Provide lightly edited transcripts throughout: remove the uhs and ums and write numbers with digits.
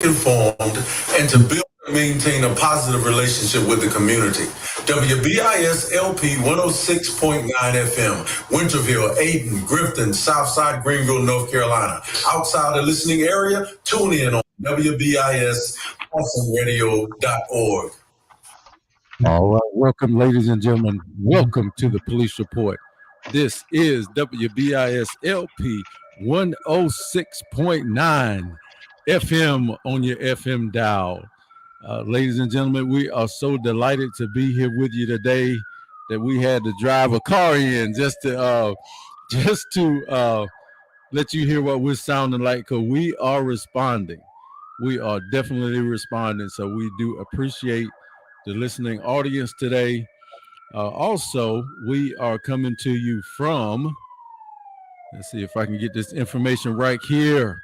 informed, and to build and maintain a positive relationship with the community. WBIS LP 106.9 FM, Winterville, Ayden, Grifton, Southside Greenville, North Carolina. Outside the listening area, tune in on WBISAwesomeRadio.org. All right, welcome, ladies and gentlemen. Welcome to the Police Report. This is WBIS LP 106.9 FM on your FM dial. Ladies and gentlemen, we are so delighted to be here with you today that we had to drive a car in just to let you hear what we're sounding like, because we are responding. We are definitely responding, so we do appreciate the listening audience today. Also, we are coming to you from, let's see if I can get this information right here,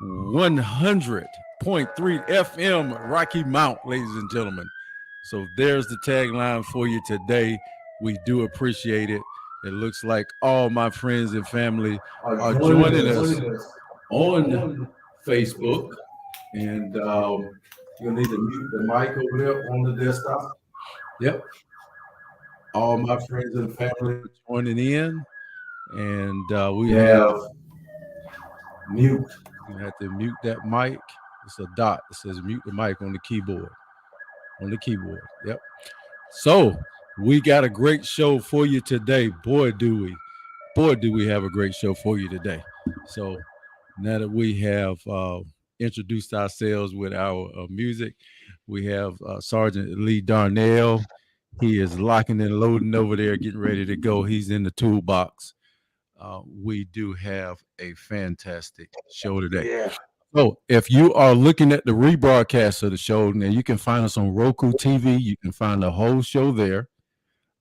100.3 FM Rocky Mount, ladies and gentlemen. So there's the tagline for you today. We do appreciate it. It looks like all my friends and family are joining us on Facebook. And you'll need to mute the mic over there on the desktop. Yep. All my friends and family are joining in. And we have mute. You have to mute that mic. It's a dot. It says mute the mic on the keyboard. Yep. So we got a great show for you today. Boy, do we have a great show for you today. So now that we have introduced ourselves with our music, we have Sergeant Lee Darnell. He is locking and loading over there, getting ready to go. He's in the toolbox. We do have a fantastic show today. Yeah. So if you are looking at the rebroadcast of the show, now you can find us on Roku TV. You can find the whole show there.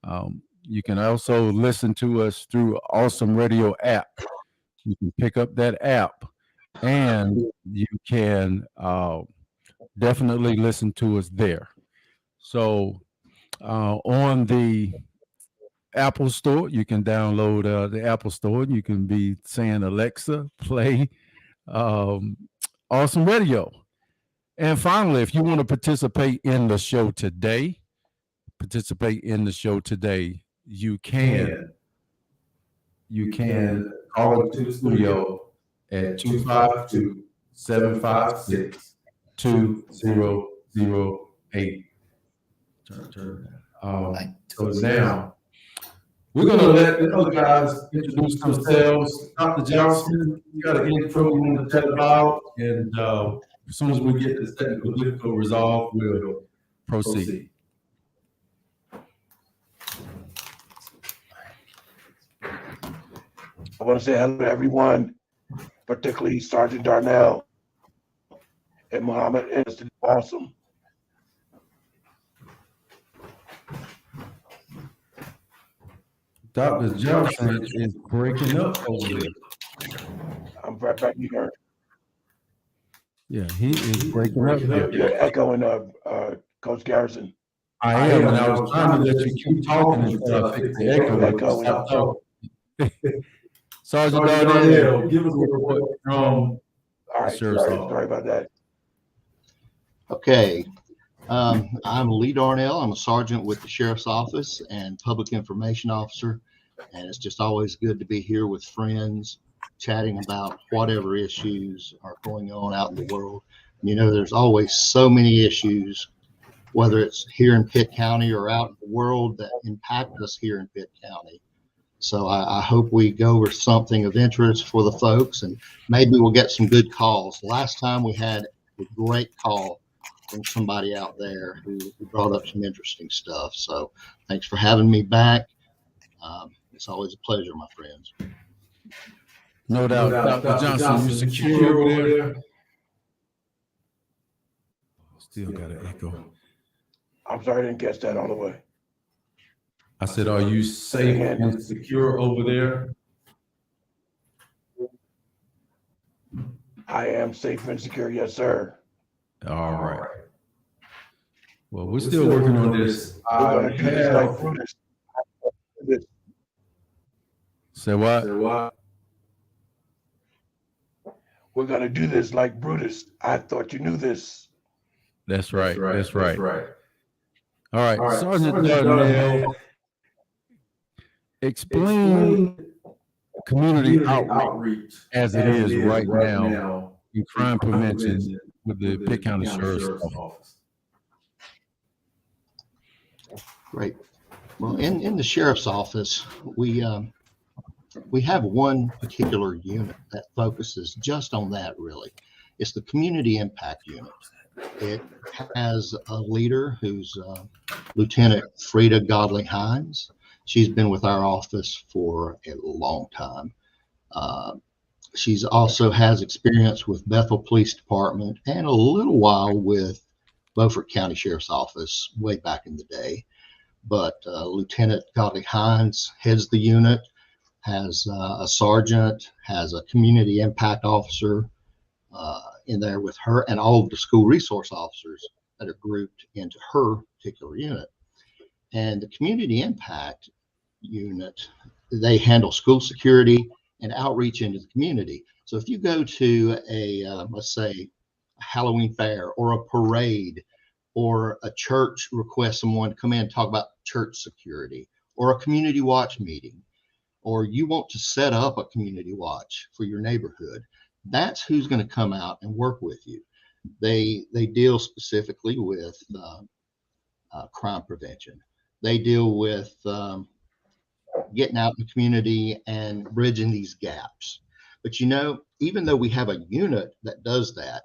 You can also listen to us through Awesome Radio app. You can pick up that app, and you can definitely listen to us there. So on the Apple Store, you can download the Apple Store. You can be saying, Alexa, play Awesome Radio. And finally, if you want to participate in the show today, you can call into the studio at 252-756-2008. So now we're going to let the other guys introduce themselves. Dr. Johnson, you got an intro you want to tell about, and as soon as we get this technical difficulty resolved, we'll proceed. I want to say hello to everyone, particularly Sergeant Darnell and Muhammad. It's awesome. Dr. Johnson is breaking up over there. I'm right back here. Yeah, he is breaking up here. You're echoing Coach Garrison. I am, and I was trying to let you keep talking until I fix the echo. Stop talking. Sergeant Darnell, give us a report from. All right, sorry about that. Okay. I'm Lee Darnell. I'm a sergeant with the Sheriff's Office and Public Information Officer. And it's just always good to be here with friends, chatting about whatever issues are going on out in the world. You know, there's always so many issues, whether it's here in Pitt County or out in the world, that impact us here in Pitt County. So I hope we go over something of interest for the folks, and maybe we'll get some good calls. Last time we had a great call from somebody out there who brought up some interesting stuff. So thanks for having me back. It's always a pleasure, my friends. No doubt. Dr. Johnson, you secure over there? Still got an echo. I'm sorry I didn't catch that all the way. I said, are you safe and secure over there? I am safe and secure, yes, sir. All right. Well, we're still working on this. Say what? We're going to do this like Brutus. I thought you knew this. That's right. That's right. right. All right. All right, Sergeant Sergeant Darnell, Darnell, explain explain community community outreach outreach as it as it is is right right now now in in crime crime prevention prevention with the with the Pitt County County Sheriff's Sheriff's Office. Office. Great. Well, in the sheriff's office, we have one particular unit that focuses just on that. Really, it's the community impact unit. It has a leader who's Lieutenant Frida Godley Hines. She's been with our office for a long time. She's also has experience with Bethel Police Department and a little while with Beaufort County Sheriff's Office way back in the day. But Lieutenant Godley Hines heads the unit, has a sergeant, has a community impact officer in there with her, and all of the school resource officers that are grouped into her particular unit. And the community impact unit, they handle school security and outreach into the community. So if you go to a, let's say, a Halloween fair or a parade, or a church requests someone to come in and talk about church security, or a community watch meeting, or you want to set up a community watch for your neighborhood, that's who's going to come out and work with you. They deal specifically with crime prevention. They deal with getting out in the community and bridging these gaps. But even though we have a unit that does that,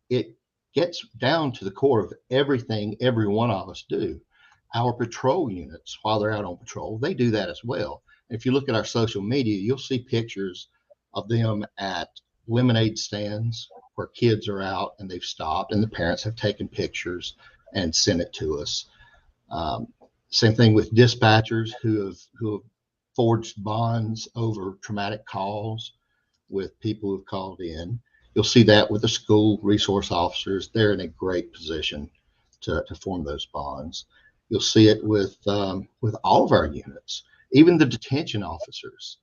it gets down to the core of everything every one of us do. Our patrol units, while they're out on patrol, they do that as well. If you look at our social media, you'll see pictures of them at lemonade stands where kids are out and they've stopped and the parents have taken pictures and sent it to us. Same thing with dispatchers who have forged bonds over traumatic calls with people who've called in. You'll see that with the school resource officers. They're in a great position to form those bonds. You'll see it with all of our units, even the detention officers.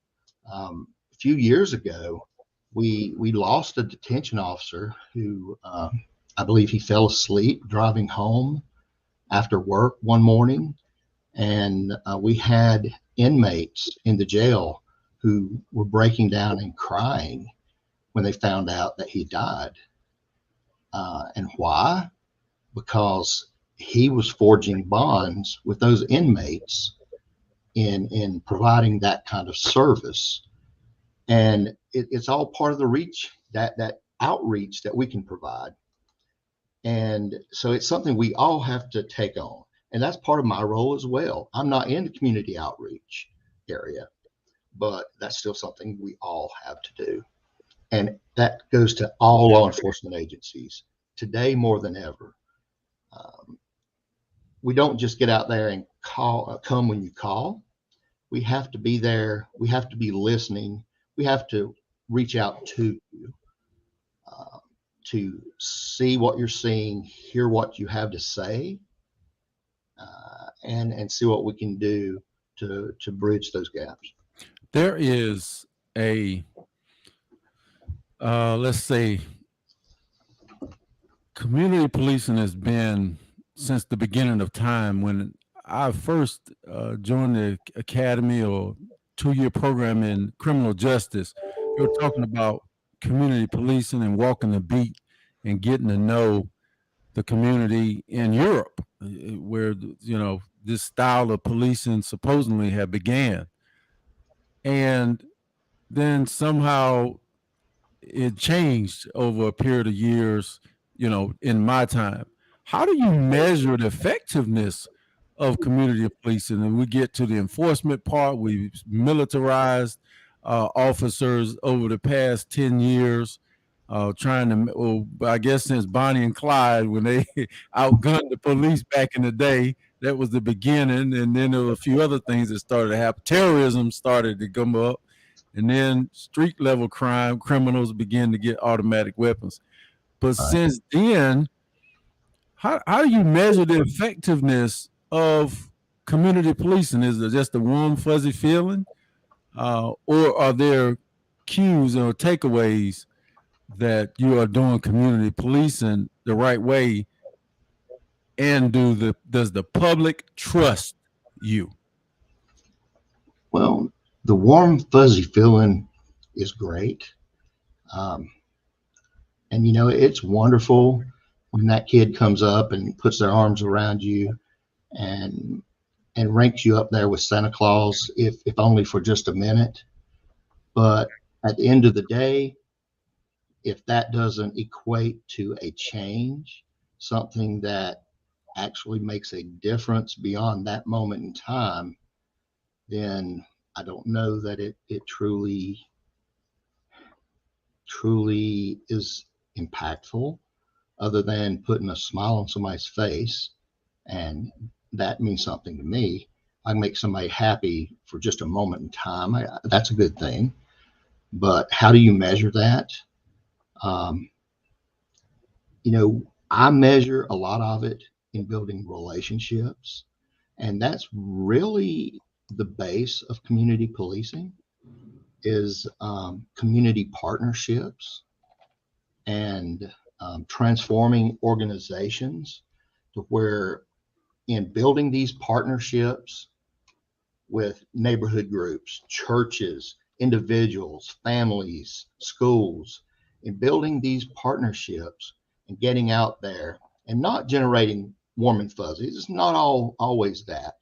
A few years ago, we lost a detention officer who I believe he fell asleep driving home after work one morning, and we had inmates in the jail who were breaking down and crying when they found out that he died. And why? Because he was forging bonds with those inmates in providing that kind of service. And it's all part of the reach, that outreach that we can provide. And so it's something we all have to take on. And that's part of my role as well. I'm not in the community outreach area, but that's still something we all have to do. And that goes to all law enforcement agencies today more than ever. We don't just get out there and come when you call. We have to be there. We have to be listening. We have to reach out to you to see what you're seeing, hear what you have to say, and see what we can do to bridge those gaps. There is a let's say community policing has been since the beginning of time. When I first joined the academy or 2-year program in criminal justice, we were talking about community policing and walking the beat and getting to know the community in Europe, where this style of policing supposedly had began, and then somehow it changed over a period of years, in my time. How do you measure the effectiveness of community policing? And we get to the enforcement part. We've militarized officers over the past 10 years, trying to, I guess since Bonnie and Clyde, when they outgunned the police back in the day, that was the beginning. And then there were a few other things that started to happen. Terrorism started to come up. And then street level criminals begin to get automatic weapons. But since then, how do you measure the effectiveness of community policing? Is it just a warm, fuzzy feeling? Or are there cues or takeaways that you are doing community policing the right way? And does the public trust you? Well, the warm, fuzzy feeling is great. Um, and, it's wonderful when that kid comes up and puts their arms around you and ranks you up there with Santa Claus, if only for just a minute. But at the end of the day, if that doesn't equate to a change, something that actually makes a difference beyond that moment in time, then I don't know that it truly is impactful, other than putting a smile on somebody's face. And that means something to me. I can make somebody happy for just a moment in time. That's a good thing. But how do you measure that? Um, I measure a lot of it in building relationships. And that's really the base of community policing is community partnerships and transforming organizations to where in building these partnerships with neighborhood groups, churches, individuals, families, schools, in building these partnerships and getting out there and not generating warm and fuzzies. It's not always that,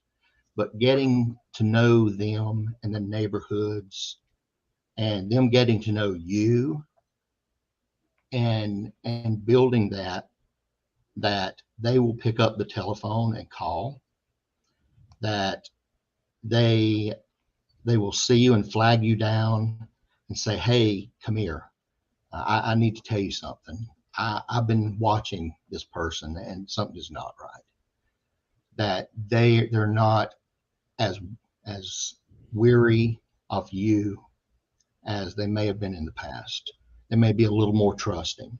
but getting to know them and the neighborhoods and them getting to know you and building that they will pick up the telephone and call, that they will see you and flag you down and say, hey, come here. I need to tell you something. I've been watching this person and something is not right. That they're not as weary of you as they may have been in the past. They may be a little more trusting.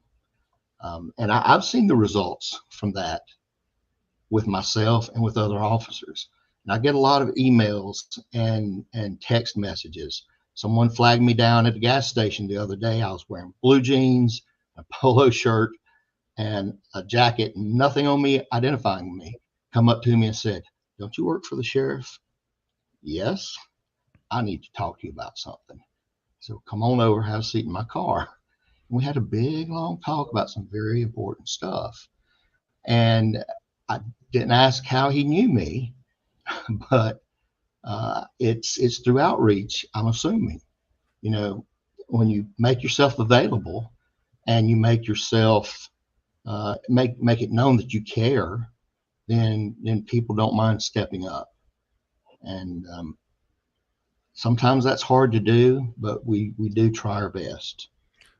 And I've seen the results from that with myself and with other officers. And I get a lot of emails and text messages. Someone flagged me down at the gas station the other day. I was wearing blue jeans, a polo shirt, and a jacket, nothing on me identifying me. Come up to me and said, don't you work for the sheriff? Yes. I need to talk to you about something. So come on over, have a seat in my car. And we had a big, long talk about some very important stuff. And I didn't ask how he knew me, but it's through outreach, I'm assuming. When you make yourself available and you make yourself make it known that you care, then people don't mind stepping up. And sometimes that's hard to do, but we do try our best.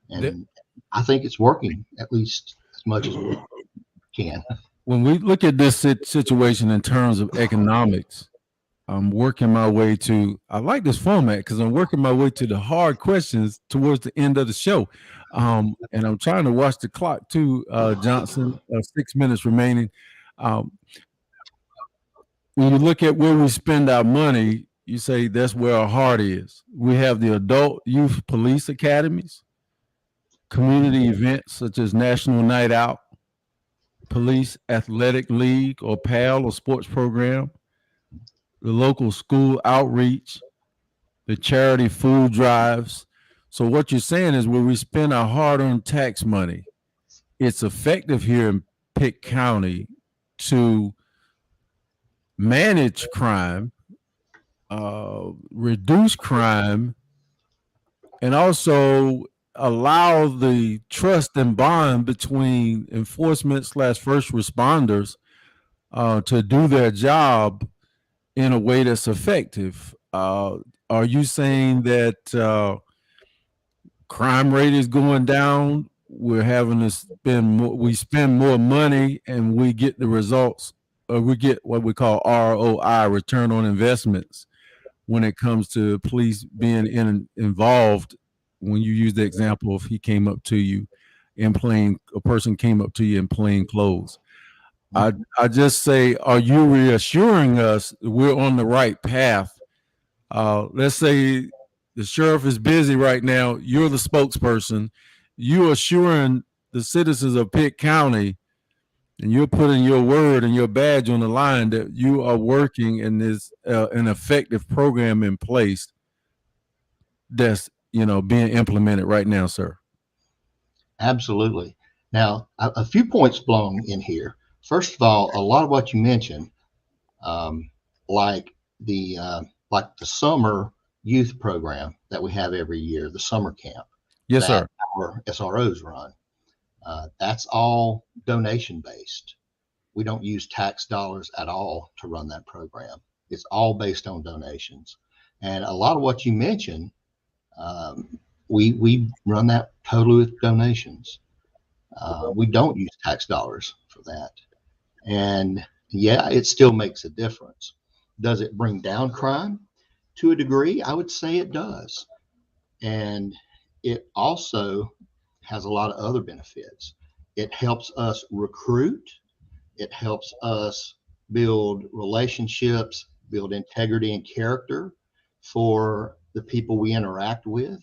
And I think it's working, at least as much as we can. When we look at this situation in terms of economics, I'm working my way to, I like this format because I'm working my way to the hard questions towards the end of the show. And I'm trying to watch the clock too, Johnson, 6 minutes remaining. When you look at where we spend our money, you say that's where our heart is. We have the adult youth police academies, community events such as National Night Out, Police Athletic League or PAL or sports program, the local school outreach, the charity food drives. So what you're saying is where we spend our hard-earned tax money, it's effective here in Pitt County to manage crime, reduce crime, and also allow the trust and bond between enforcement / first responders to do their job in a way that's effective. Are you saying that crime rate is going down? We're having to spend more, we spend more money and we get the results, or we get what we call ROI, return on investments, when it comes to police being involved. When you use the example, if he came up to you a person came up to you in plain clothes. I just say, are you reassuring us we're on the right path? Let's say the sheriff is busy right now. You're the spokesperson, you assuring the citizens of Pitt County, and you're putting your word and your badge on the line that you are working in this an effective program in place that's being implemented right now, sir. Absolutely. Now, a few points blown in here. First of all, a lot of what you mentioned, um, like the summer youth program that we have every year, the summer camp Yes, that sir. our SROs run, that's all donation based. We don't use tax dollars at all to run that program. It's all based on donations. And a lot of what you mentioned, we run that totally with donations. We don't use tax dollars for that. And yeah, it still makes a difference. Does it bring down crime? To a degree, I would say it does. And it also has a lot of other benefits. It helps us recruit, it helps us build relationships, build integrity and character for the people we interact with.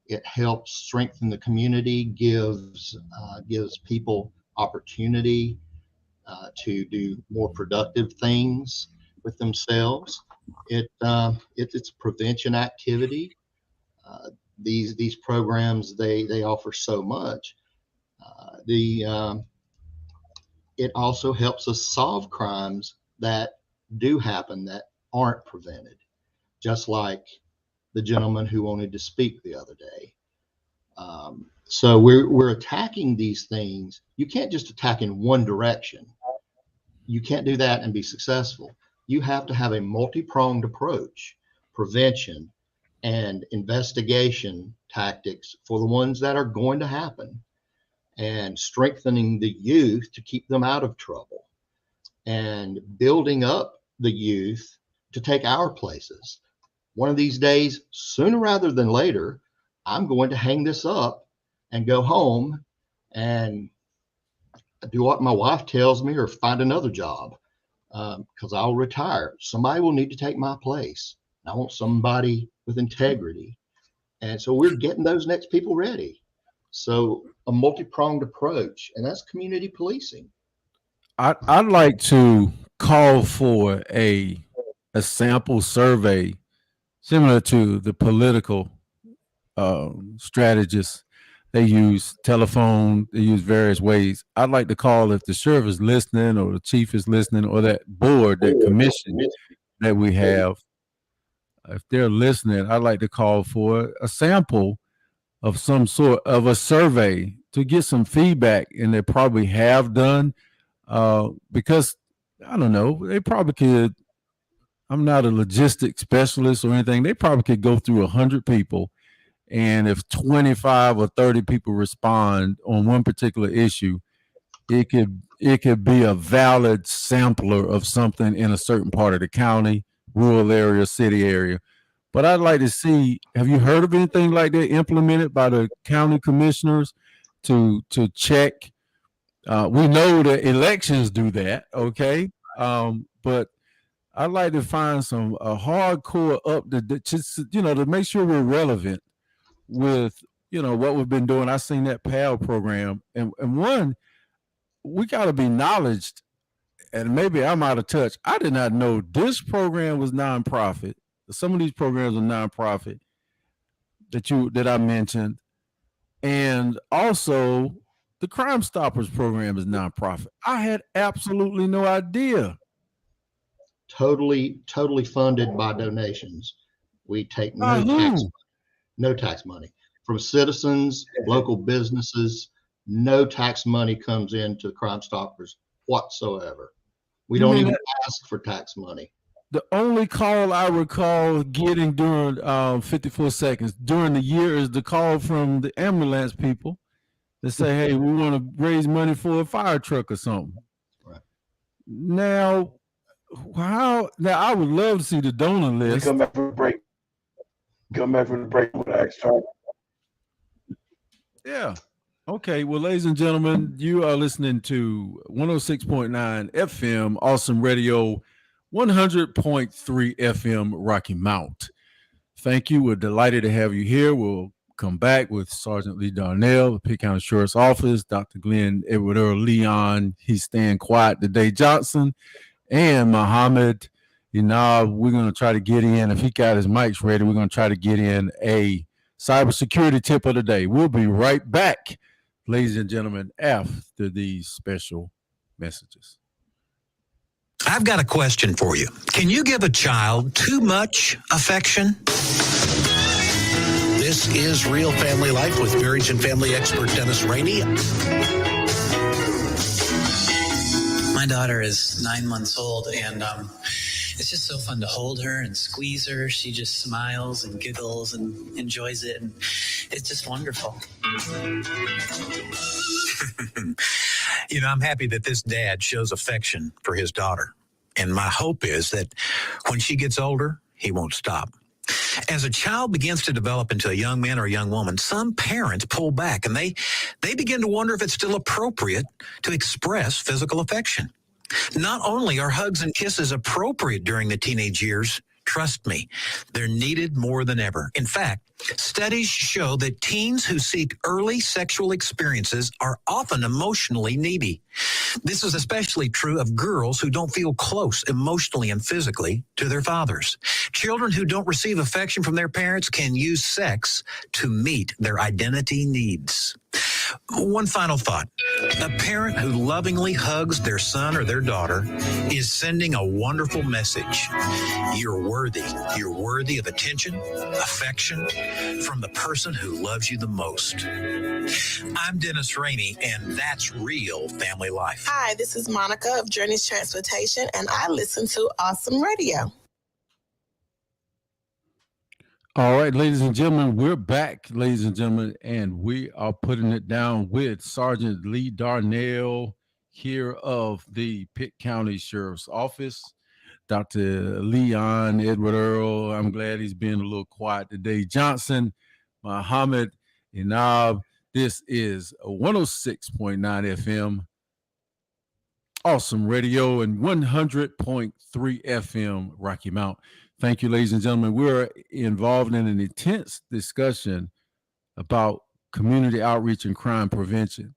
It helps strengthen the community, gives people opportunity to do more productive things with themselves. It's prevention activity. These programs they offer so much. The It also helps us solve crimes that do happen that aren't prevented, just like the gentleman who wanted to speak the other day. So we're attacking these things. You can't just attack in one direction. You can't do that and be successful. You have to have a multi-pronged approach, prevention and investigation tactics for the ones that are going to happen, and strengthening the youth to keep them out of trouble, and building up the youth to take our places. One of these days, sooner rather than later, I'm going to hang this up and go home and do what my wife tells me or find another job, because I'll retire. Somebody will need to take my place. I want somebody with integrity. And so we're getting those next people ready. So a multi-pronged approach, and that's community policing. I'd like to call for a sample survey similar to the political strategists. They use telephone, they use various ways. I'd like to call, if the sheriff is listening or the chief is listening or that board, that commission that we have, if they're listening, I'd like to call for a sample of some sort of a survey to get some feedback, and they probably have done, because I don't know, they probably could. I'm not a logistics specialist or anything. They probably could go through 100 people, and if 25 or 30 people respond on one particular issue, it could be a valid sampler of something in a certain part of the county, rural area, city area. But I'd like to see, have you heard of anything like that implemented by the county commissioners to check? We know that elections do that, okay? But I'd like to find some hardcore just to make sure we're relevant with what we've been doing. I seen that PAL program, and one, we got to be acknowledged. And maybe I'm out of touch. I did not know this program was nonprofit. Some of these programs are nonprofit that I mentioned, and also the Crime Stoppers program is nonprofit. I had absolutely no idea. Totally funded by donations. We take no tax money from citizens, local businesses. No tax money comes into Crime Stoppers whatsoever. We don't even ask for tax money. The only call I recall getting during 54 seconds during the year is the call from the ambulance people that say, hey, we want to raise money for a fire truck or something. Right. Now, I would love to see the donor list. Come back for the break. With Axe Talk. Yeah. Okay. Well, ladies and gentlemen, you are listening to 106.9 FM, Awesome Radio, 100.3 FM, Rocky Mount. Thank you. We're delighted to have you here. We'll come back with Sergeant Lee Darnell, the Pitt County Sheriff's Office, Dr. Glenn Edward Earl Leon, he's staying quiet today, Johnson, and Muhammad. We're going to try to get in, if he got his mics ready, we're going to try to get in a cybersecurity tip of the day. We'll be right back, ladies and gentlemen, after these special messages. I've got a question for you. Can you give a child too much affection? This is Real Family Life with marriage and family expert Dennis Rainey. My daughter is 9 months old, and it's just so fun to hold her and squeeze her. She just smiles and giggles and enjoys it, and it's just wonderful. I'm happy that this dad shows affection for his daughter. And my hope is that when she gets older, he won't stop. As a child begins to develop into a young man or a young woman, some parents pull back and they begin to wonder if it's still appropriate to express physical affection. Not only are hugs and kisses appropriate during the teenage years, trust me, they're needed more than ever. In fact, studies show that teens who seek early sexual experiences are often emotionally needy. This is especially true of girls who don't feel close emotionally and physically to their fathers. Children who don't receive affection from their parents can use sex to meet their identity needs. One final thought. A parent who lovingly hugs their son or their daughter is sending a wonderful message. You're worthy. You're worthy of attention, affection from the person who loves you the most. I'm Dennis Rainey, and that's Real Family Life. Hi, this is Monica of Journeys Transportation, and I listen to Awesome Radio. All right, ladies and gentlemen, we're back, ladies and gentlemen, and we are putting it down with Sergeant Lee Darnell here of the Pitt County Sheriff's Office. Dr. Leon Edward Earl, I'm glad he's being a little quiet today. Johnson, Muhammad, Inab, this is 106.9 FM, Awesome Radio, and 100.3 FM, Rocky Mount. Thank you, ladies and gentlemen. We're involved in an intense discussion about community outreach and crime prevention.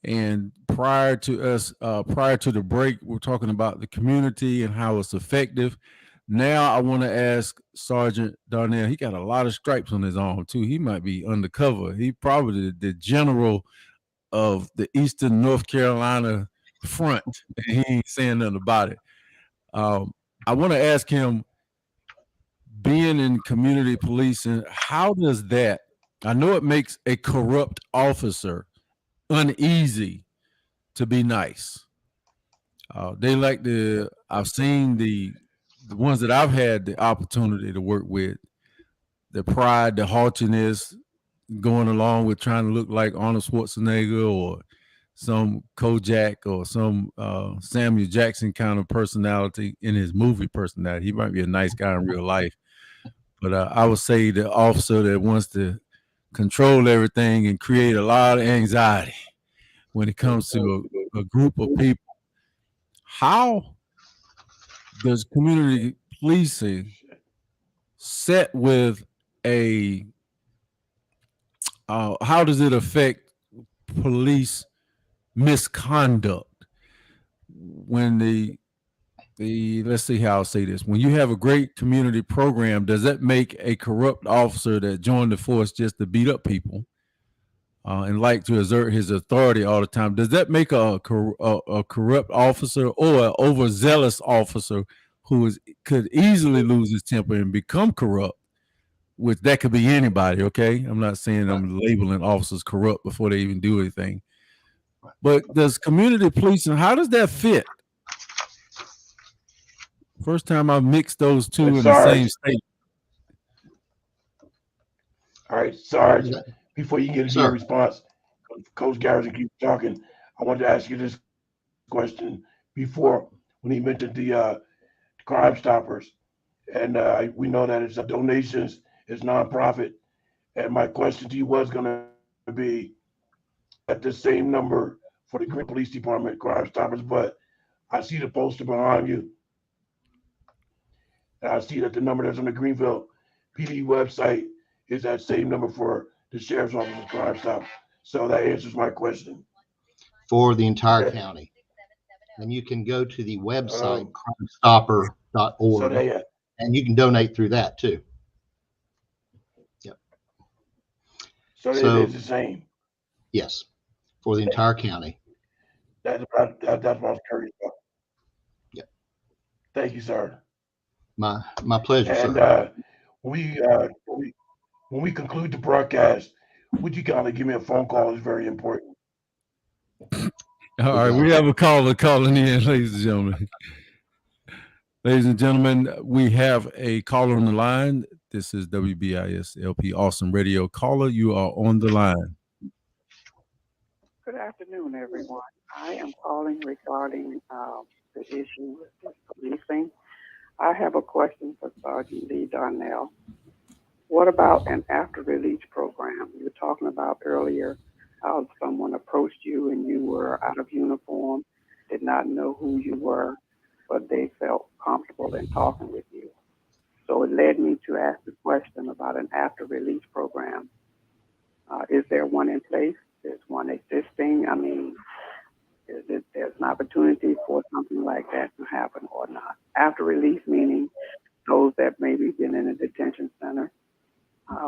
And prior to the break, we're talking about the community and how it's effective. Now I want to ask Sergeant Darnell. He got a lot of stripes on his arm too. He might be undercover. He probably the general of the Eastern North Carolina front, and he ain't saying nothing about it. I want to ask him, being in community policing, how does that, I know it makes a corrupt officer uneasy to be nice. They like I've seen the ones that I've had the opportunity to work with, the pride, the haughtiness, going along with trying to look like Arnold Schwarzenegger or some Kojak or some Samuel Jackson kind of personality in his movie personality. He might be a nice guy in real life. But I would say the officer that wants to control everything and create a lot of anxiety when it comes to a group of people. How does community policing set with how does it affect police misconduct when let's see how I'll say this. When you have a great community program, does that make a corrupt officer that joined the force just to beat up people and like to exert his authority all the time? Does that make a corrupt officer or an overzealous officer who could easily lose his temper and become corrupt? Which that could be anybody, okay? I'm not saying I'm labeling officers corrupt before they even do anything. But does community policing, how does that fit? First time I've mixed those two in the same state. All right, Sarge, before you get into your response, Coach Garrison keeps talking. I wanted to ask you this question before when he mentioned the Crime Stoppers. And we know that it's donations, it's nonprofit. And my question to you was going to be at the same number for the Green Police Department, Crime Stoppers, but I see the poster behind you. And I see that the number that's on the Greenville PD website is that same number for the sheriff's office of Crime Stop. So that answers my question. For the entire Okay. county. And you can go to the website, So crimestopper.org, they and you can donate through that too. Yep. so it So, is the same. yes, for the entire county. That's what I was curious about. Yep. Thank you, sir. My pleasure, And sir. when we conclude the broadcast, would you kindly give me a phone call? It's very important. All right, we have a caller calling in, ladies and gentlemen. Ladies and gentlemen, we have a caller on the line. This is WBIS LP Awesome Radio. Caller, you are on the line. Good afternoon, everyone. I am calling regarding the issue with this policing. I have a question for Sergeant Lee Darnell. What about an after-release program? You were talking about earlier how someone approached you and you were out of uniform, did not know who you were, but they felt comfortable in talking with you. So it led me to ask the question about an after-release program. Is there one in place? Is one existing? I mean, there's an opportunity for something like that to happen or not? After release, meaning those that maybe been in a detention center,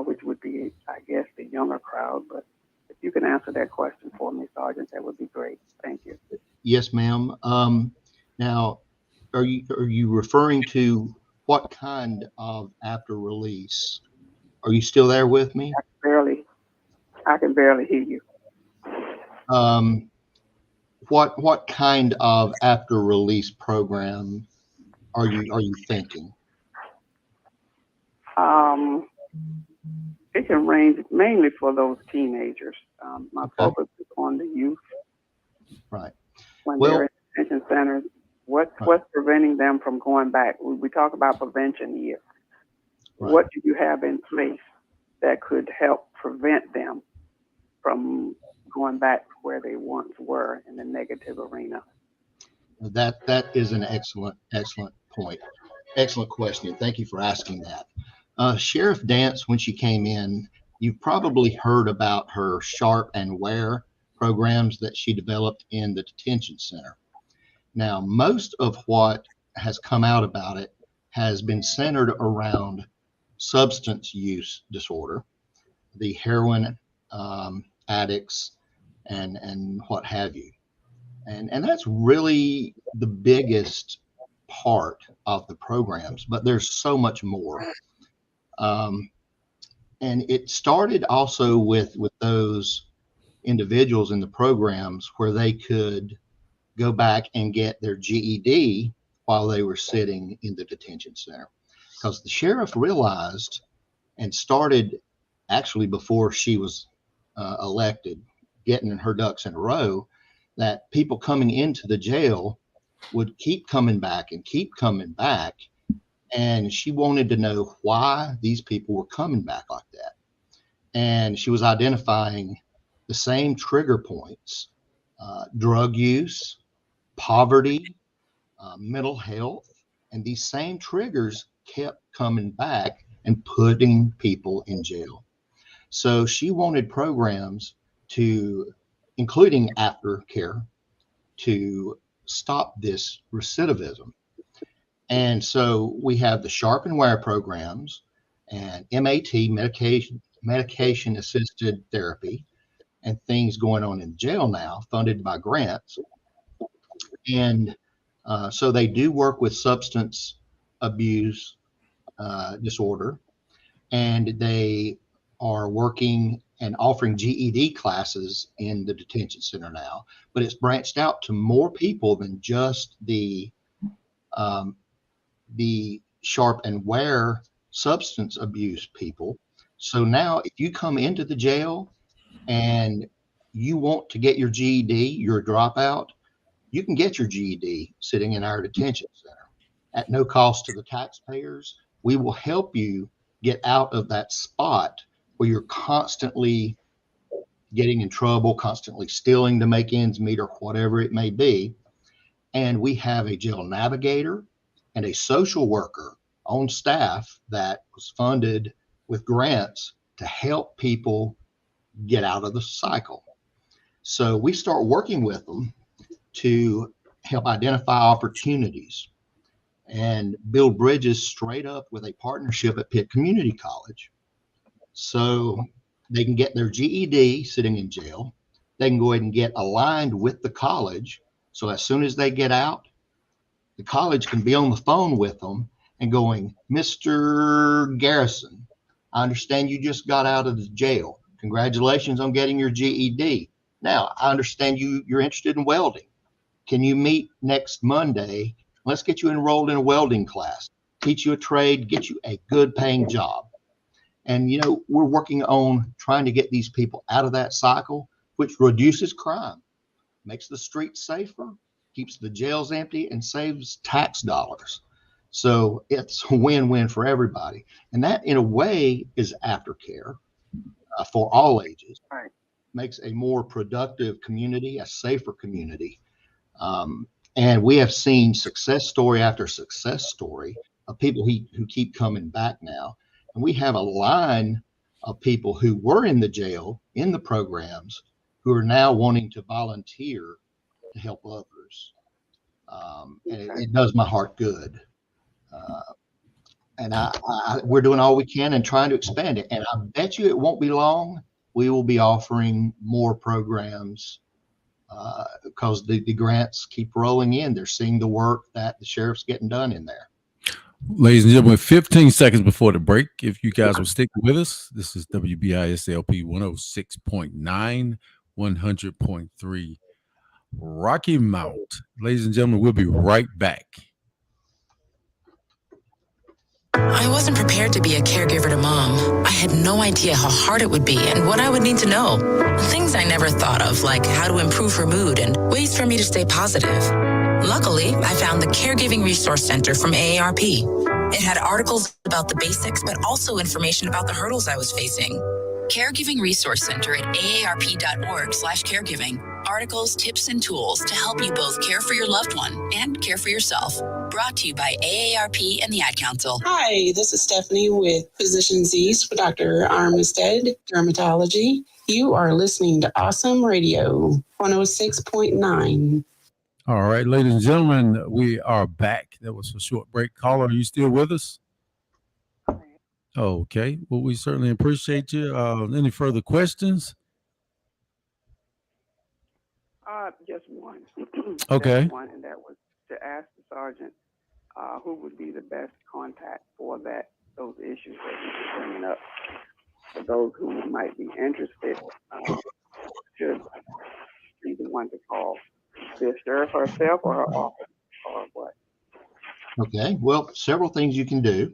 which would be, I guess, the younger crowd. But if you can answer that question for me, Sergeant, that would be great. Thank you. Yes, ma'am. Now, are you referring to what kind of after release? Are you still there with me? I can barely hear you. What kind of after release program are you thinking? It can range mainly for those teenagers. My focus is on the youth. Right. When they're in detention centers, what's preventing them from going back? We talk about prevention here. Right. What do you have in place that could help prevent them from going back to where they once were in the negative arena? That is an excellent point. Excellent question. Thank you for asking that. Sheriff Dance, when she came in, you've probably heard about her Sharp and Wear programs that she developed in the detention center. Now, most of what has come out about it has been centered around substance use disorder, the heroin addicts, and what have you. And that's really the biggest part of the programs, but there's so much more. And it started also with those individuals in the programs where they could go back and get their GED while they were sitting in the detention center. Because the sheriff realized and started actually before she was elected, getting her ducks in a row, that people coming into the jail would keep coming back and keep coming back. And she wanted to know why these people were coming back like that. And she was identifying the same trigger points, drug use, poverty, mental health, and these same triggers kept coming back and putting people in jail. So she wanted programs to, including aftercare, to stop this recidivism. And so we have the Sharp and Wear programs and MAT, medication assisted therapy, and things going on in jail now, funded by grants. And so they do work with substance abuse disorder, and they are working and offering GED classes in the detention center now, but it's branched out to more people than just the Sharp and Wear substance abuse people. So now if you come into the jail and you want to get your GED, you're a dropout, you can get your GED sitting in our detention center at no cost to the taxpayers. We will help you get out of that spot where you're constantly getting in trouble, constantly stealing to make ends meet or whatever it may be. And we have a jail navigator and a social worker on staff that was funded with grants to help people get out of the cycle. So we start working with them to help identify opportunities and build bridges straight up with a partnership at Pitt Community College. So they can get their GED sitting in jail. They can go ahead and get aligned with the college. So as soon as they get out, the college can be on the phone with them and going, Mr. Garrison, I understand you just got out of the jail. Congratulations on getting your GED. Now, I understand you're interested in welding. Can you meet next Monday? Let's get you enrolled in a welding class, teach you a trade, get you a good paying job. And, we're working on trying to get these people out of that cycle, which reduces crime, makes the streets safer, keeps the jails empty, and saves tax dollars. So it's a win-win for everybody. And that, in a way, is aftercare for all ages. Right. Makes a more productive community, a safer community. And we have seen success story after success story of people who keep coming back now. And we have a line of people who were in the jail, in the programs, who are now wanting to volunteer to help others. And it does my heart good. And we're doing all we can and trying to expand it. And I bet you it won't be long. We will be offering more programs because the grants keep rolling in. They're seeing the work that the sheriff's getting done in there. Ladies and gentlemen, 15 seconds before the break, if you guys will stick with us, this is WBISLP 106.9, 100.3 Rocky Mount. Ladies and gentlemen, we'll be right back. I wasn't prepared to be a caregiver to Mom. I had no idea how hard it would be and what I would need to know. Things I never thought of, like how to improve her mood and ways for me to stay positive. Luckily, I found the Caregiving Resource Center from AARP. It had articles about the basics, but also information about the hurdles I was facing. Caregiving Resource Center at aarp.org/caregiving. Articles, tips, and tools to help you both care for your loved one and care for yourself. Brought to you by AARP and the Ad Council. Hi, this is Stephanie with Physicians East for Dr. Armistead, Dermatology. You are listening to Awesome Radio 106.9. All right, ladies and gentlemen, we are back. That was a short break. Caller, are you still with us? Okay. Well, we certainly appreciate you. Any further questions? Just one. Okay. Just one, and that was to ask the sergeant who would be the best contact for those issues that he's bringing up. For those who might be interested, should be the one to call. The sheriff herself or her office or what? Okay. Well, several things you can do.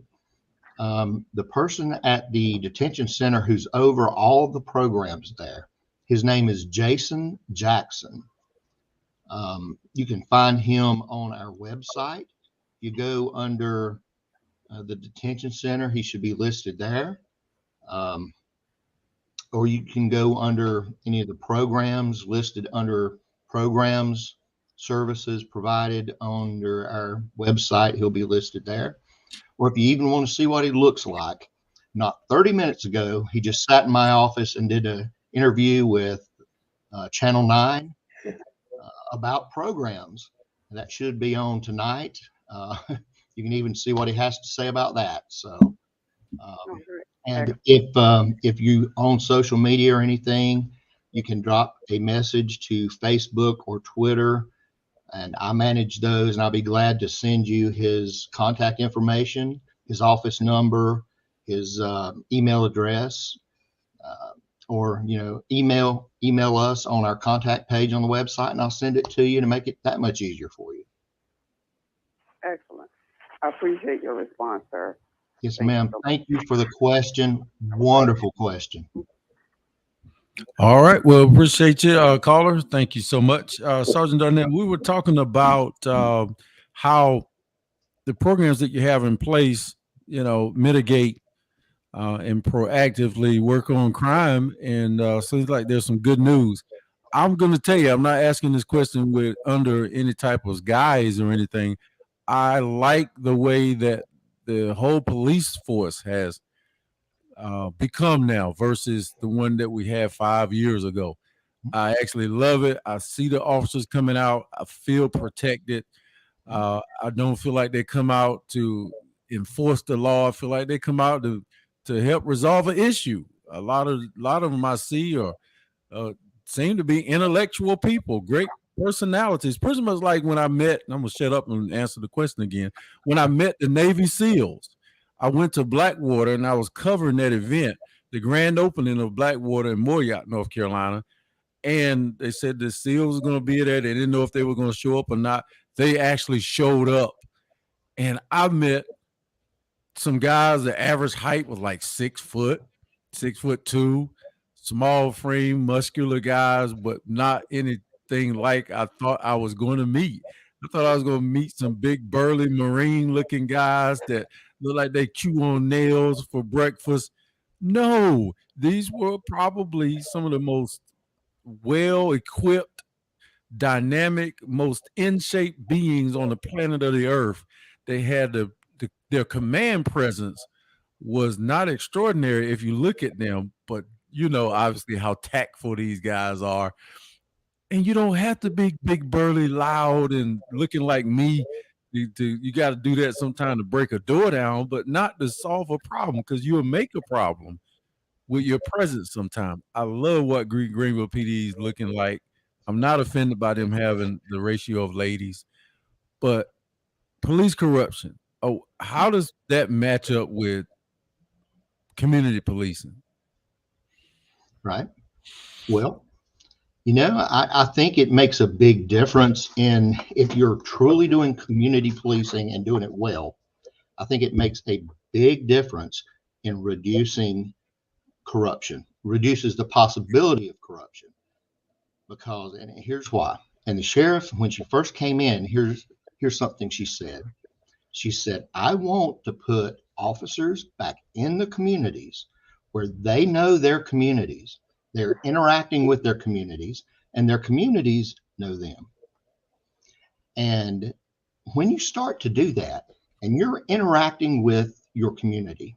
The person at the detention center who's over all the programs there, his name is Jason Jackson. You can find him on our website. You go under the detention center, he should be listed there. Or you can go under any of the programs listed under programs, services provided under our website, he'll be listed there. Or if you even want to see what he looks like, not 30 minutes ago, he just sat in my office and did an interview with Channel 9 about programs. That should be on tonight. You can even see what he has to say about that. So, and if you own social media or anything, you can drop a message to Facebook or Twitter, and I manage those, and I'll be glad to send you his contact information, his office number, his email address, or email us on our contact page on the website, and I'll send it to you to make it that much easier for you. Excellent. I appreciate your response, sir. Yes, ma'am. Thank you for the question. Wonderful question. All right. Well, appreciate you, caller. Thank you so much. Sergeant Darnett, we were talking about how the programs that you have in place, mitigate and proactively work on crime. And seems like there's some good news. I'm going to tell you, I'm not asking this question with under any type of guise or anything. I like the way that the whole police force has become now versus the one that we had 5 years ago. I actually love it. I see the officers coming out. I feel protected. I don't feel like they come out to enforce the law. I feel like they come out to help resolve an issue. A lot of them I see are seem to be intellectual people, great personalities. Pretty much like when I met, and I'm gonna shut up and answer the question again. When I met the Navy SEALs, I went to Blackwater and I was covering that event, the grand opening of Blackwater in Mooryacht, North Carolina. And they said the SEALs were going to be there. They didn't know if they were going to show up or not. They actually showed up. And I met some guys, the average height was like 6 foot, 6'2", small frame, muscular guys, but not anything like I thought I was going to meet. I thought I was going to meet some big, burly, marine looking guys that look like they chew on nails for breakfast. No, these were probably some of the most well equipped, dynamic, most in shape beings on the planet of the earth. They had their command presence was not extraordinary if you look at them, but you know, obviously, how tactful these guys are. And you don't have to be big, burly, loud, and looking like me. You got to do that sometime to break a door down, but not to solve a problem, because you'll make a problem with your presence sometime. I love what Greenville PD is looking like. I'm not offended by them having the ratio of ladies, but police corruption. Oh, how does that match up with community policing? Right. Well, you know, I think it makes a big difference in if you're truly doing community policing and doing it well. I think it makes a big difference in reducing corruption, reduces the possibility of corruption. Because, and here's why. And the sheriff, when she first came in, here's something she said. She said, I want to put officers back in the communities where they know their communities. They're interacting with their communities, and their communities know them. And when you start to do that, and you're interacting with your community,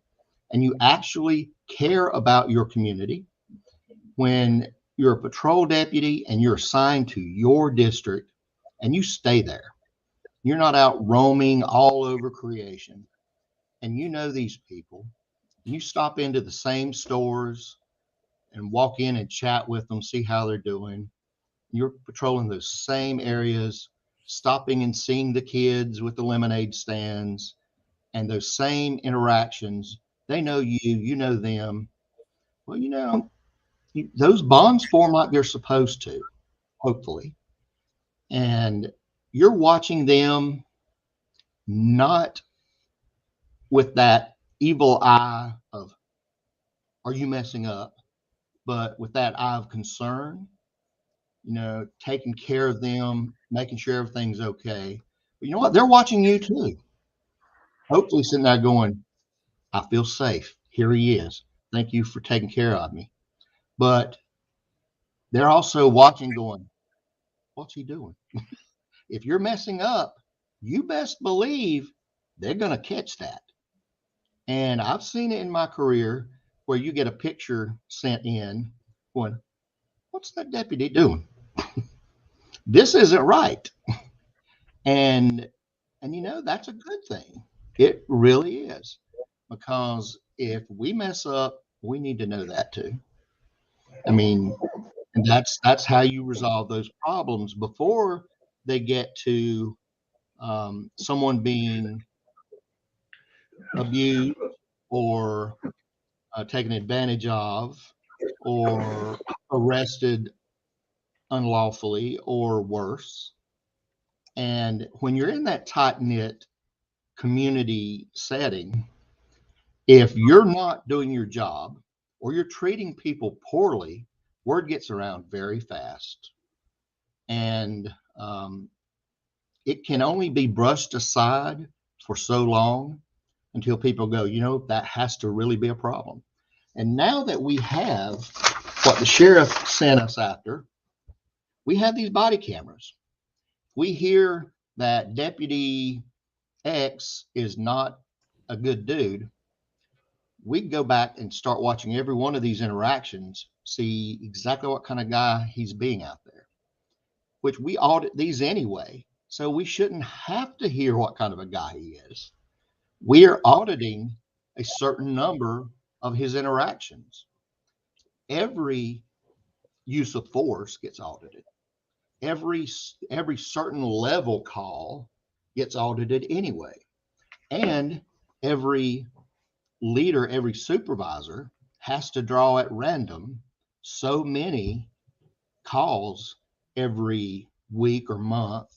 and you actually care about your community, when you're a patrol deputy and you're assigned to your district and you stay there, you're not out roaming all over creation, and you know these people, and you stop into the same stores and walk in and chat with them, see how they're doing. You're patrolling those same areas, stopping and seeing the kids with the lemonade stands, and those same interactions. They know you, you know them. Well, you know, those bonds form like they're supposed to, hopefully. And you're watching them not with that evil eye of, are you messing up? But with that eye of concern, you know, taking care of them, making sure everything's okay. But you know what? They're watching you too. Hopefully sitting there going, I feel safe. Here he is. Thank you for taking care of me. But they're also watching going, what's he doing? If you're messing up, you best believe they're going to catch that. And I've seen it in my career where you get a picture sent in going, what's that deputy doing? This isn't right. And you know, that's a good thing. It really is. Because if we mess up, we need to know that too. I mean, and that's how you resolve those problems before they get to someone being abused or taken advantage of or arrested unlawfully or worse. And when you're in that tight-knit community setting, if you're not doing your job or you're treating people poorly, word gets around very fast. And it can only be brushed aside for so long until people go, you know, that has to really be a problem. And now that we have what the sheriff sent us after, we have these body cameras. We hear that Deputy X is not a good dude. we can go back and start watching every one of these interactions, see exactly what kind of guy he's being out there, which we audit these anyway. So we shouldn't have to hear what kind of a guy he is. We are auditing a certain number of his interactions. Every use of force gets audited. Every certain level call gets audited anyway. And every leader, every supervisor has to draw at random so many calls every week or month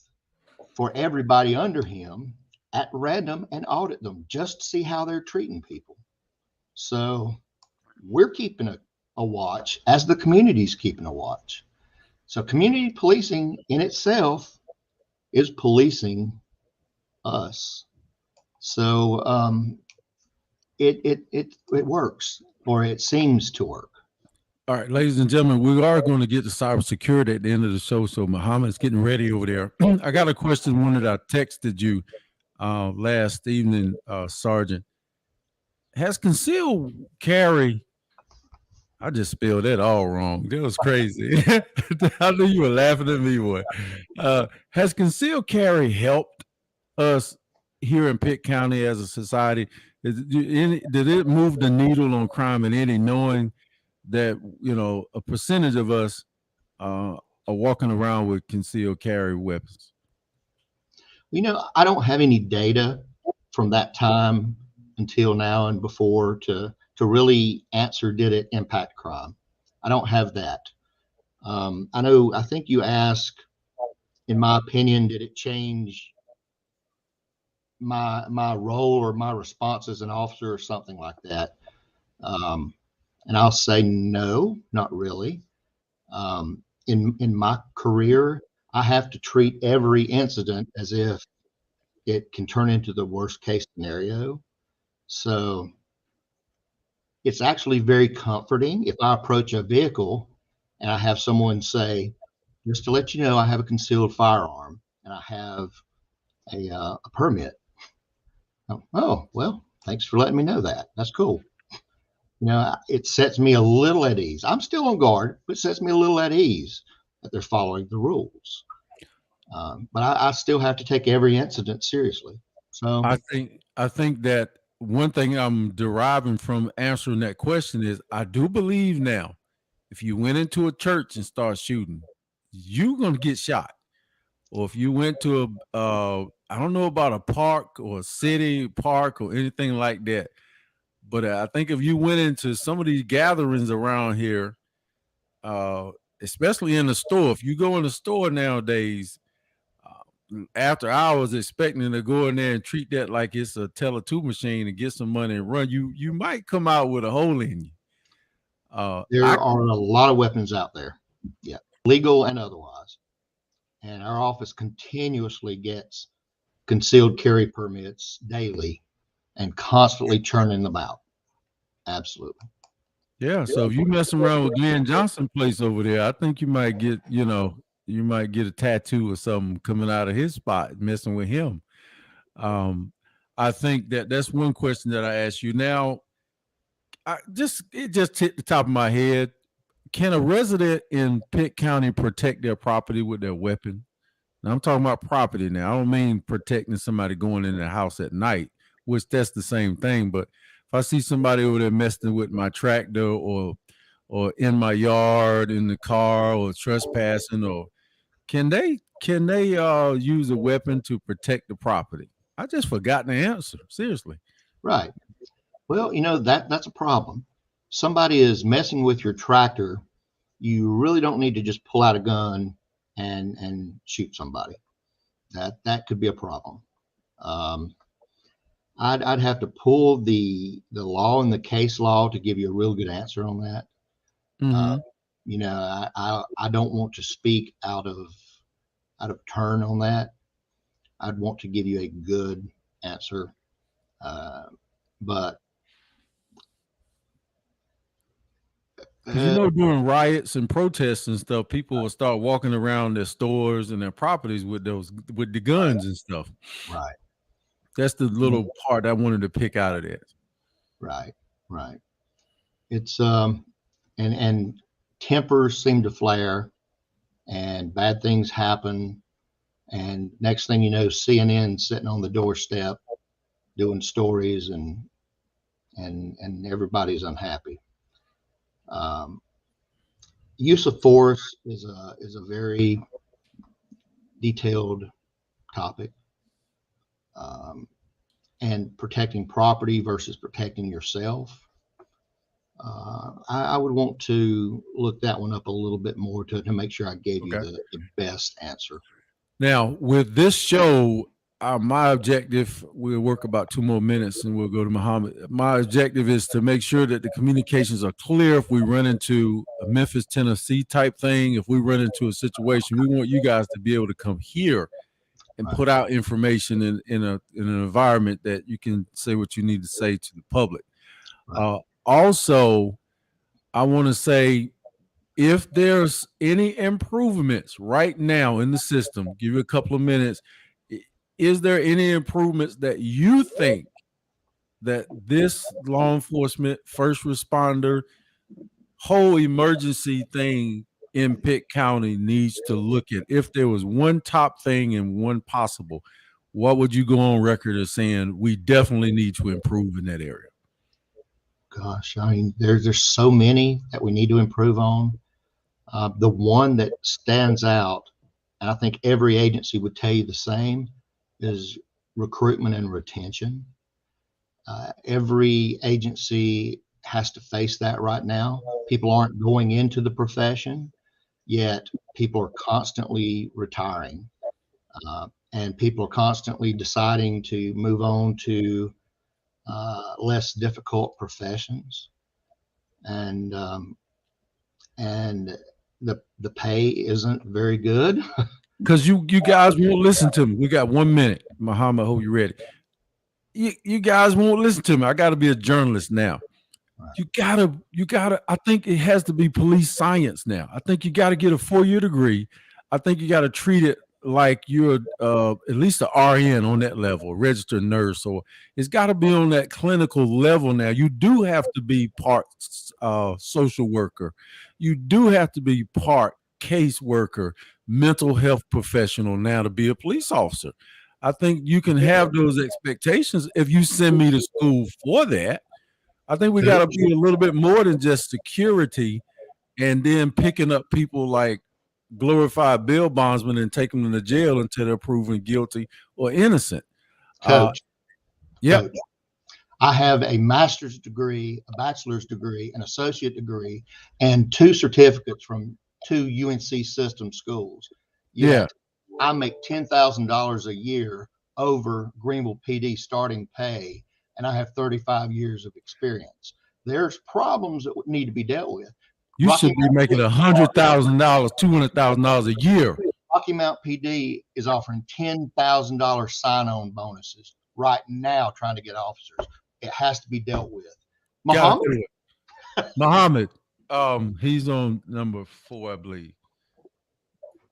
for everybody under him at random and audit them just to see how they're treating people. So we're keeping a watch as the community's keeping a watch. So community policing in itself is policing us. So it works, or it seems to work. All right, ladies and gentlemen, we are going to get to cybersecurity at the end of the show. So Muhammad's getting ready over there. I got a question, one that I texted you last evening, Sergeant. Has concealed carry, I just spelled that all wrong. That was crazy. I knew you were laughing at me, boy. Has concealed carry helped us here in Pitt County as a society? Did it move the needle on crime in any, knowing that, you know, a percentage of us are walking around with concealed carry weapons? You know, I don't have any data from that time until now and before to really answer, did it impact crime? I don't have that. I think you asked, in my opinion, did it change my role or my response as an officer or something like that? And I'll say no, not really. In my career, I have to treat every incident as if it can turn into the worst case scenario. So it's actually very comforting if I approach a vehicle and I have someone say, just to let you know, I have a concealed firearm and I have a permit. Oh, well, thanks for letting me know that. That's cool. You know, it sets me a little at ease. I'm still on guard, but it sets me a little at ease that they're following the rules. But I still have to take every incident seriously. So I think that one thing I'm deriving from answering that question is, I do believe now, if you went into a church and start shooting, you're going to get shot. Or if you went to I don't know about a park or a city park or anything like that, but I think if you went into some of these gatherings around here, especially in the store, if you go in the store nowadays, after hours expecting to go in there and treat that like it's a Tele2 machine and get some money and run, you might come out with a hole in you. There are a lot of weapons out there, yeah, legal and otherwise. And our office continuously gets concealed carry permits daily and constantly churning them out. Absolutely. Yeah. So if you messing around with Glenn Johnson place over there, I think you might get, you might get a tattoo or something coming out of his spot, messing with him. I think that's one question that I asked you. Now, it just hit the top of my head. Can a resident in Pitt County protect their property with their weapon? Now, I'm talking about property now. I don't mean protecting somebody going in their house at night, which that's the same thing. But if I see somebody over there messing with my tractor or in my yard, in the car, or trespassing, or can they use a weapon to protect the property? I just forgot the answer. Seriously. Right. Well, that's a problem. Somebody is messing with your tractor. You really don't need to just pull out a gun and shoot somebody. That could be a problem. I'd have to pull the law and the case law to give you a real good answer on that. Mm-hmm. I don't want to speak out of turn on that. I'd want to give you a good answer, but during riots and protests and stuff, people will start walking around their stores and their properties with the guns and stuff. Right. That's the little part I wanted to pick out of that. Right. Right. It's and tempers seem to flare, and bad things happen, and next thing you know, CNN sitting on the doorstep doing stories, and everybody's unhappy. Use of force is a very detailed topic, and protecting property versus protecting yourself. I would want to look that one up a little bit more to make sure I gave you the best answer. Now, with this show, my objective, we'll work about 2 more minutes and we'll go to Muhammad. My objective is to make sure that the communications are clear. If we run into a Memphis, Tennessee type thing, if we run into a situation, we want you guys to be able to come here and put out information in an environment that you can say what you need to say to the public. Also, I want to say, if there's any improvements right now in the system, give you a couple of minutes. Is there any improvements that you think that this law enforcement, first responder, whole emergency thing in Pitt County needs to look at? If there was one top thing and one possible, what would you go on record as saying we definitely need to improve in that area? Gosh, I mean, there's so many that we need to improve on. The one that stands out, and I think every agency would tell you the same, is recruitment and retention. Every agency has to face that right now. People aren't going into the profession, yet people are constantly retiring, and people are constantly deciding to move on to less difficult professions, and the pay isn't very good. Because you guys won't listen to me. We got 1 minute. Muhammad, hope you ready. You guys won't listen to me. I got to be a journalist now. You gotta, I think it has to be police science now. I think you got to get a 4-year degree. I think you got to treat it like you're at least an RN on that level, a registered nurse. So it's got to be on that clinical level now. You do have to be part social worker. You do have to be part caseworker, mental health professional now to be a police officer. I think you can have those expectations if you send me to school for that. I think we got to be a little bit more than just security and then picking up people like glorified bail bondsmen and take them to jail until they're proven guilty or innocent. Coach, Coach, I have a master's degree, a bachelor's degree, an associate degree, and 2 certificates from 2 UNC system schools. Yet I make $10,000 a year over Greenville PD starting pay, and I have 35 years of experience. There's problems that need to be dealt with. You should be making $100,000, $200,000 a year. Rocky Mount PD is offering $10,000 sign-on bonuses right now, trying to get officers. It has to be dealt with. Muhammad, he's on number 4, I believe.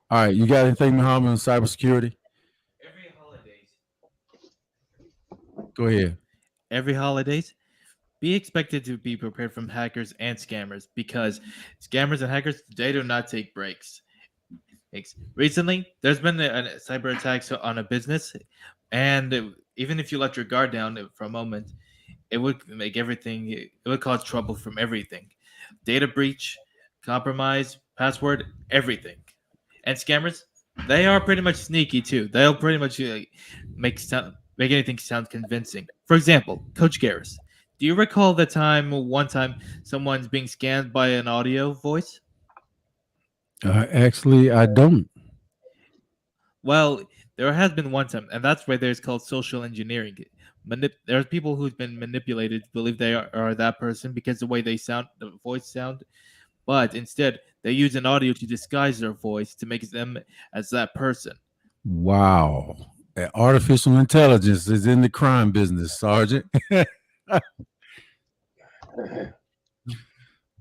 All right, you got anything, Muhammad, on cybersecurity? Every holidays. Go ahead. Every holidays, be expected to be prepared from hackers and scammers, because scammers and hackers, they do not take breaks. Recently, there's been a cyber attack on a business, and even if you let your guard down for a moment, it would make everything, it would cause trouble from everything. Data breach, compromise, password, everything. And scammers, they are pretty much sneaky too. They'll pretty much make anything sound convincing. For example, Coach Garrison, do you recall one time someone's being scanned by an audio voice? Actually, I don't. Well, there has been one time, and that's where there's called social engineering. There's people who've been manipulated to believe they are that person because the way they sound, the voice sound, but instead they use an audio to disguise their voice to make them as that person. Wow. Artificial intelligence is in the crime business, Sergeant.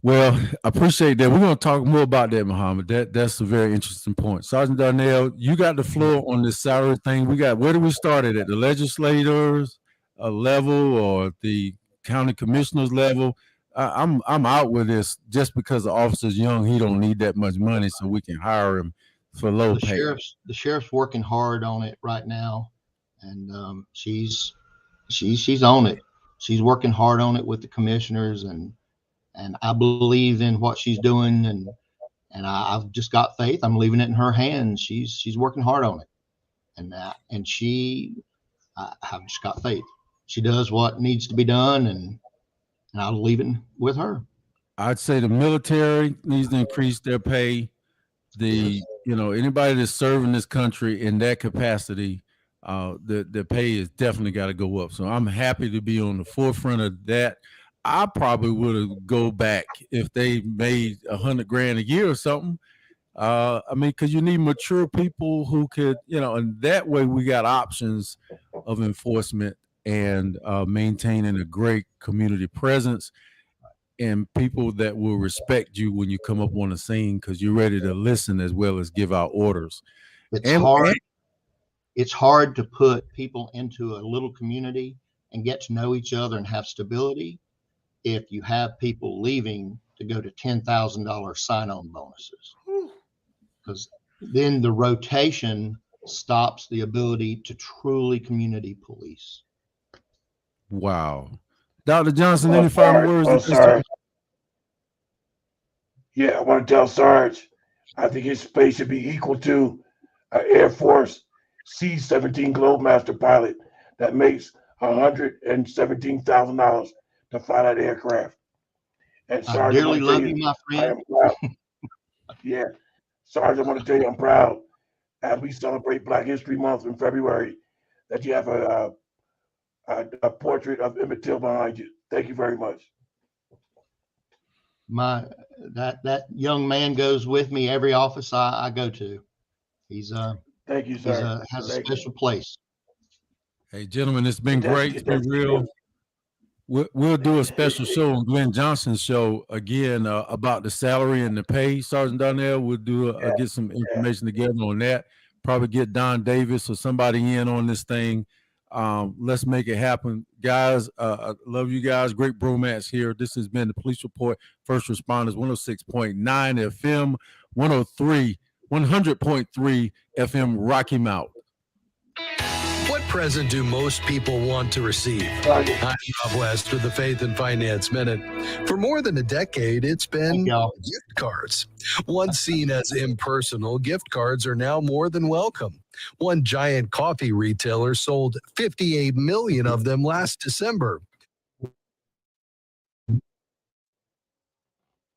Well, I appreciate that. We're going to talk more about that, Muhammad. That's a very interesting point. Sergeant Darnell, you got the floor on this salary thing. Where do we start at? The legislators level or the county commissioners level, I'm out with this. Just because the officer's young, he don't need that much money, so we can hire him for low pay. The sheriff's working hard on it right now, and she's on it. She's working hard on it with the commissioners, and I believe in what she's doing, and I've just got faith. I'm leaving it in her hands. She's working hard on it, and I've just got faith. She does what needs to be done, and I'll leave it with her. I'd say the military needs to increase their pay. Anybody that's serving this country in that capacity, the pay is definitely got to go up. So I'm happy to be on the forefront of that. I probably would have go back if they made $100,000 a year or something. Because you need mature people who could, and that way we got options of enforcement and maintaining a great community presence and people that will respect you when you come up on the scene because you're ready to listen as well as give out orders. It's hard to put people into a little community and get to know each other and have stability if you have people leaving to go to $10,000 sign-on bonuses, because then the rotation stops the ability to truly community police. Wow. Dr. Johnson, any final words? Sarge. Yeah, I want to tell Sarge, I think his pay should be equal to an Air Force C-17 Globemaster pilot that makes $117,000 to fly that aircraft. And Sarge, I dearly love you, my friend. I am proud. Yeah, Sarge, I want to tell you I'm proud as we celebrate Black History Month in February that you have a portrait of Emmett Till behind you. Thank you very much. That young man goes with me every office I go to. He's thank you, sir. Has a special place. Hey, gentlemen, it's been great. It's been real. We'll do a special show on Glenn Johnson's show again about the salary and the pay, Sergeant Darnell. We'll do get some information together on that. Probably get Don Davis or somebody in on this thing. Let's make it happen, guys. I love you guys. Great bromance here. This has been the Police Report, First Responders, 106.9 FM, 100.3 FM, Rocky Mount. What present do most people want to receive? I'm Rob West with the Faith and Finance Minute. For more than a decade, it's been gift cards. Once seen as impersonal, gift cards are now more than welcome. One giant coffee retailer sold 58 million of them last December.